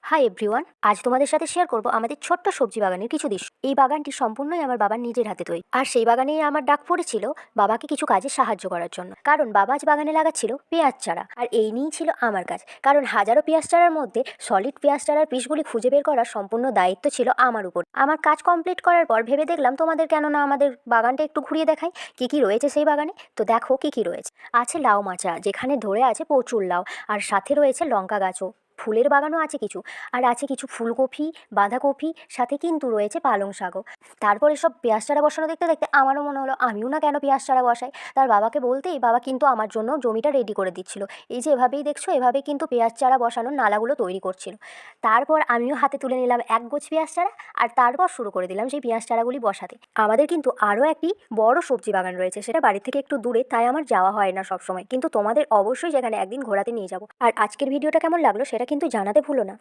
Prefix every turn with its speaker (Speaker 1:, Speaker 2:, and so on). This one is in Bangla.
Speaker 1: হাই এভরিওয়ান, আজ তোমাদের সাথে শেয়ার করব আমাদের ছোট্ট সবজি বাগানের কিছু দৃশ্য। এই বাগানটি সম্পূর্ণই আমার বাবার নিজের হাতে তৈরি, আর সেই বাগানেই আমার ডাক পড়েছিল বাবাকে কিছু কাজে সাহায্য করার জন্য। কারণ বাবা আজ বাগানে লাগাচ্ছিল পেঁয়াজ চারা, আর এই নিয়েই ছিল আমার কাজ। কারণ হাজারো পেঁয়াজ চারার মধ্যে সলিড পেঁয়াজ চারার পিসগুলি খুঁজে বের করার সম্পূর্ণ দায়িত্ব ছিল আমার উপর। আমার কাজ কমপ্লিট করার পর ভেবে দেখলাম তোমাদের কেননা আমাদের বাগানটা একটু ঘুরিয়ে দেখাই কি কি রয়েছে সেই বাগানে। তো দেখো কি কি রয়েছে। আছে লাউ মাচা, যেখানে ধরে আছে প্রচুর লাউ, আর সাথে রয়েছে লঙ্কা গাছও। ফুলের বাগানও আছে কিছু, আর আছে কিছু ফুলকপি, বাঁধাকপি, সাথে কিন্তু রয়েছে পালং শাকও। তারপর এসব পেঁয়াজ চারা বসানো দেখতে দেখতে আমারও মনে হলো আমিও না কেন পেঁয়াজ চারা বসাই। তার বাবাকে বলতেই বাবা কিন্তু আমার জন্য জমিটা রেডি করে দিচ্ছিল। এই যে এভাবেই দেখছো, এভাবেই কিন্তু পেঁয়াজ চারা বসানোর নালাগুলো তৈরি করছিল। তারপর আমিও হাতে তুলে নিলাম এক গোছ পেঁয়াজ চারা, আর তারপর শুরু করে দিলাম সেই পেঁয়াজ চারাগুলি বসাতে। আমাদের কিন্তু আরও একটি বড় সবজি বাগান রয়েছে, সেটা বাড়ি থেকে একটু দূরে, তাই আমার যাওয়া হয় না সবসময়, কিন্তু তোমাদের অবশ্যই যেখানে একদিন ঘোরাতে নিয়ে যাবো। আর আজকের ভিডিওটা কেমন লাগলো সেটা কিন্তু জানাতে ভুলো না।